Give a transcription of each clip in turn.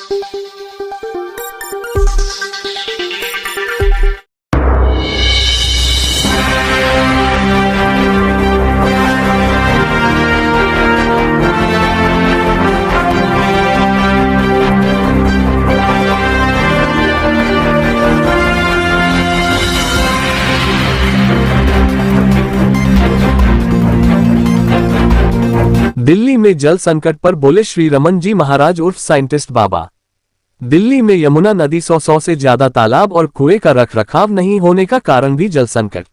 दिल्ली में जल संकट पर बोले श्री रमन जी महाराज उर्फ साइंटिस्ट बाबा। दिल्ली में यमुना नदी 100 से ज्यादा तालाब और कुएं का रखरखाव नहीं होने का कारण भी जल संकट।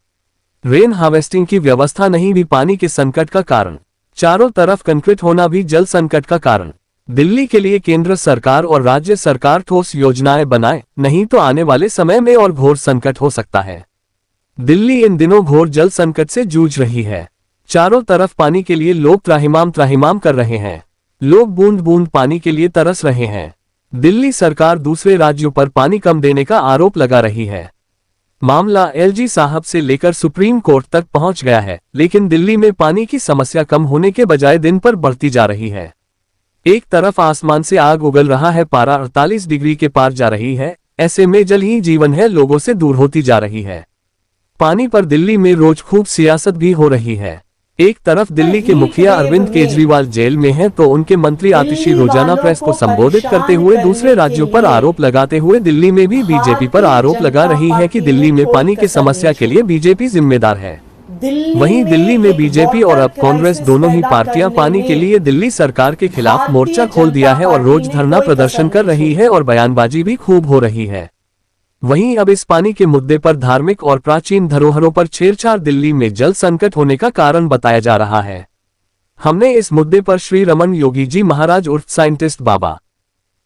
रेन हार्वेस्टिंग की व्यवस्था नहीं भी पानी के संकट का कारण। चारों तरफ कंक्रीट होना भी जल संकट का कारण। दिल्ली के लिए केंद्र सरकार और राज्य सरकार ठोस योजनाएं बनाए, नहीं तो आने वाले समय में और घोर संकट हो सकता है। दिल्ली इन दिनों घोर जल संकट से जूझ रही है। चारों तरफ पानी के लिए लोग त्राहिमाम कर रहे हैं। लोग बूंद बूंद पानी के लिए तरस रहे हैं। दिल्ली सरकार दूसरे राज्यों पर पानी कम देने का आरोप लगा रही है। मामला एलजी साहब से लेकर सुप्रीम कोर्ट तक पहुंच गया है, लेकिन दिल्ली में पानी की समस्या कम होने के बजाय दिन पर बढ़ती जा रही है। एक तरफ आसमान से आग उगल रहा है, पारा 48 डिग्री के पार जा रही है। ऐसे में जल ही जीवन है लोगों से दूर होती जा रही है। पानी पर दिल्ली में रोज खूब सियासत भी हो रही है। एक तरफ दिल्ली के मुखिया अरविंद केजरीवाल जेल में हैं, तो उनके मंत्री आतिशी रोजाना प्रेस को संबोधित करते हुए दूसरे राज्यों पर आरोप लगाते हुए दिल्ली में भी बीजेपी पर आरोप लगा रही है कि दिल्ली में पानी की समस्या के लिए बीजेपी जिम्मेदार है। वहीं दिल्ली में बीजेपी और अब कांग्रेस दोनों ही पार्टियां पानी के लिए दिल्ली सरकार के खिलाफ मोर्चा खोल दिया है और रोज धरना प्रदर्शन कर रही है और बयानबाजी भी खूब हो रही है। वहीं अब इस पानी के मुद्दे पर धार्मिक और प्राचीन धरोहरों पर छेड़छाड़ दिल्ली में जल संकट होने का कारण बताया जा रहा है। हमने इस मुद्दे पर श्री रमन योगी जी महाराज उर्फ साइंटिस्ट बाबा,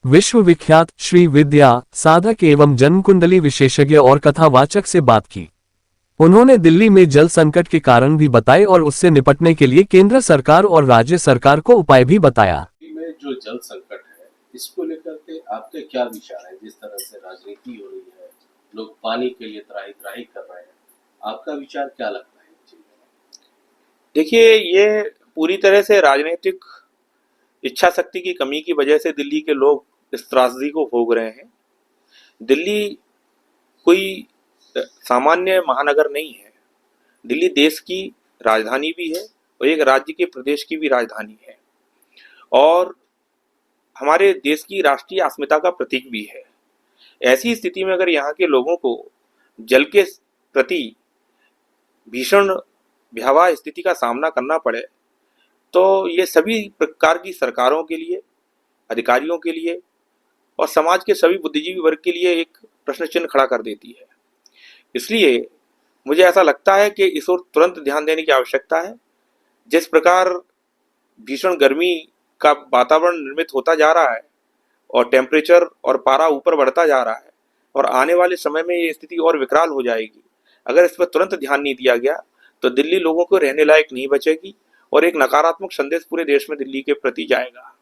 विश्वविख्यात श्री विद्या साधक एवं जन्म कुंडली विशेषज्ञ और कथावाचक से बात की। उन्होंने दिल्ली में जल संकट के कारण भी बताए और उससे निपटने के लिए केंद्र सरकार और राज्य सरकार को उपाय भी बताया। में जो जल संकट है, इसको लेकर के आपके क्या विचार है? जिस तरह से राजनीति हो रही है, लोग पानी के लिए त्राही त्राही कर रहे हैं, आपका विचार क्या लगता है? देखिए, ये पूरी तरह से राजनीतिक इच्छा शक्ति की कमी की वजह से दिल्ली के लोग इस त्रासदी को भोग रहे हैं। दिल्ली कोई सामान्य महानगर नहीं है। दिल्ली देश की राजधानी भी है और एक राज्य के प्रदेश की भी राजधानी है और हमारे देश की राष्ट्रीय अस्मिता का प्रतीक भी है। ऐसी स्थिति में अगर यहाँ के लोगों को जल के प्रति भीषण भयावह स्थिति का सामना करना पड़े, तो ये सभी प्रकार की सरकारों के लिए, अधिकारियों के लिए और समाज के सभी बुद्धिजीवी वर्ग के लिए एक प्रश्न चिन्ह खड़ा कर देती है। इसलिए मुझे ऐसा लगता है कि इस ओर तुरंत ध्यान देने की आवश्यकता है। जिस प्रकार भीषण गर्मी का वातावरण निर्मित होता जा रहा है और टेम्परेचर और पारा ऊपर बढ़ता जा रहा है और आने वाले समय में ये स्थिति और विकराल हो जाएगी। अगर इस पर तुरंत ध्यान नहीं दिया गया तो दिल्ली लोगों को रहने लायक नहीं बचेगी और एक नकारात्मक संदेश पूरे देश में दिल्ली के प्रति जाएगा।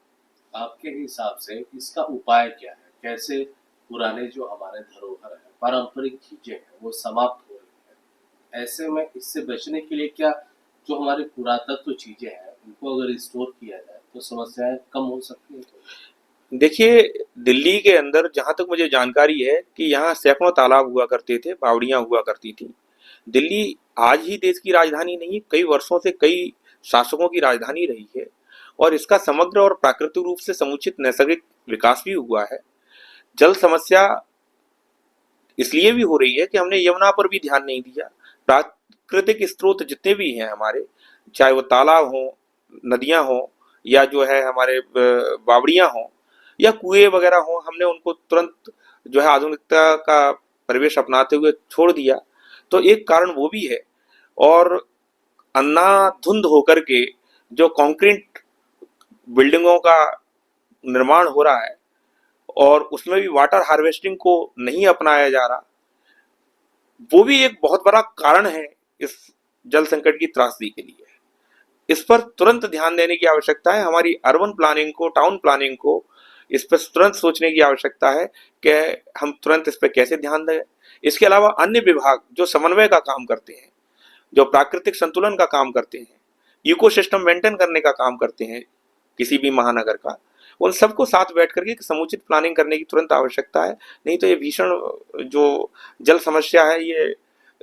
आपके हिसाब से इसका उपाय क्या है? कैसे पुराने जो हमारे धरोहर है, पारंपरिक चीजें हैं, वो समाप्त हो रही है? ऐसे में इससे बचने के लिए क्या, जो हमारी पुरातत्व चीजें हैं, उनको अगर रिस्टोर किया जाए तो समस्याएं कम हो सकती हैं? देखिए, दिल्ली के अंदर जहाँ तक मुझे जानकारी है कि यहाँ सैकड़ों तालाब हुआ करते थे, बावड़ियाँ हुआ करती थी। दिल्ली आज ही देश की राजधानी नहीं, कई वर्षों से कई शासकों की राजधानी रही है और इसका समग्र और प्राकृतिक रूप से समुचित नैसर्गिक विकास भी हुआ है। जल समस्या इसलिए भी हो रही है कि हमने यमुना पर भी ध्यान नहीं दिया। प्राकृतिक स्रोत जितने भी हैं हमारे, चाहे वो तालाब हों, नदियां हों या जो है हमारे बावड़ियां हों या कुएं वगैरह हों, हमने उनको तुरंत जो है आधुनिकता का परिवेश अपनाते हुए छोड़ दिया। तो एक कारण वो भी है और अंधाधुंध होकर के जो कंक्रीट बिल्डिंगों का निर्माण हो रहा है और उसमें भी वाटर हार्वेस्टिंग को नहीं अपनाया जा रहा, वो भी एक बहुत बड़ा कारण है इस जल संकट की त्रासदी के लिए। इस पर तुरंत ध्यान देने की आवश्यकता है। हमारी अर्बन प्लानिंग को, टाउन प्लानिंग को इस पर तुरंत सोचने की आवश्यकता है कि हम तुरंत इस पर कैसे ध्यान दें। इसके अलावा अन्य विभाग जो समन्वय का काम करते हैं, जो प्राकृतिक संतुलन का काम करते हैं, इकोसिस्टम मेंटेन करने का काम करते हैं किसी भी महानगर का, उन सबको साथ बैठ करके एक समुचित प्लानिंग करने की तुरंत आवश्यकता है। नहीं तो ये भीषण जो जल समस्या है ये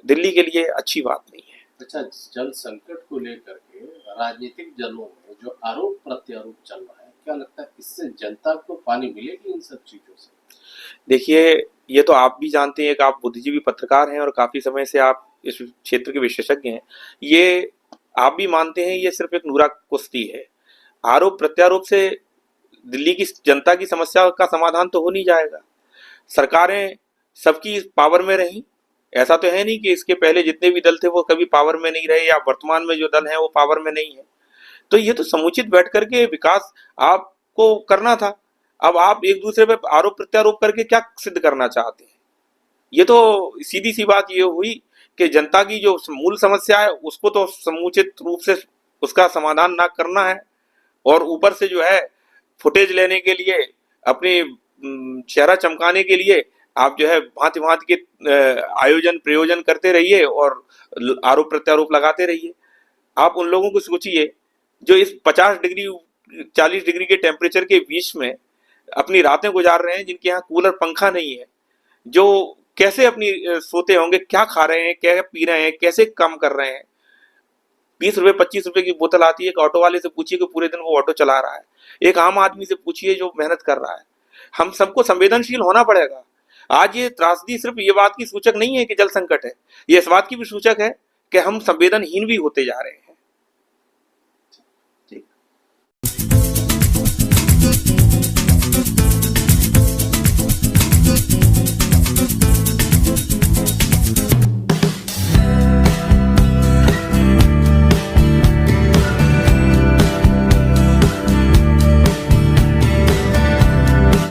दिल्ली के लिए अच्छी बात नहीं है। अच्छा, जल संकट को लेकर के राजनीतिक दलों में जो आरोप प्रत्यारोप चल रहा है, क्या लगता है इससे जनता को पानी मिलेगी इन सब चीजों से? देखिए, ये तो आप भी जानते हैं कि आप बुद्धिजीवी पत्रकार हैं और काफी समय से आप इस क्षेत्र के विशेषज्ञ हैं। ये आप भी मानते हैं ये सिर्फ एक नूरा कुश्ती है। आरोप प्रत्यारोप से दिल्ली की जनता की समस्या का समाधान तो हो नहीं जाएगा। सरकारें सबकी पावर में रही, ऐसा तो है नहीं कि इसके पहले जितने भी दल थे वो कभी पावर में नहीं रहे या वर्तमान में जो दल है वो पावर में नहीं है। तो ये तो समुचित बैठ करके विकास आपको करना था। अब आप एक दूसरे पे आरोप प्रत्यारोप करके क्या सिद्ध करना चाहते हैं? ये तो सीधी सी बात ये हुई कि जनता की जो मूल समस्या है उसको तो समुचित रूप से उसका समाधान ना करना है और ऊपर से जो है फुटेज लेने के लिए अपनी चेहरा चमकाने के लिए आप जो है भांति भांति के आयोजन प्रयोजन करते रहिए और आरोप प्रत्यारोप लगाते रहिए। आप उन लोगों को सोचिए जो इस 50 डिग्री 40 डिग्री के टेम्परेचर के बीच में अपनी रातें गुजार रहे हैं, जिनके यहाँ कूलर पंखा नहीं है, जो कैसे अपनी सोते होंगे, क्या खा रहे हैं, क्या पी रहे हैं, कैसे काम कर रहे हैं। 20 रुपए 25 रुपए की बोतल आती है। एक ऑटो वाले से पूछिए कि पूरे दिन वो ऑटो चला रहा है। एक आम आदमी से पूछिए जो मेहनत कर रहा है। हम सबको संवेदनशील होना पड़ेगा। आज ये त्रासदी सिर्फ ये बात की सूचक नहीं है कि जल संकट है, ये इस बात की भी सूचक है कि हम संवेदनहीन भी होते जा रहे हैं।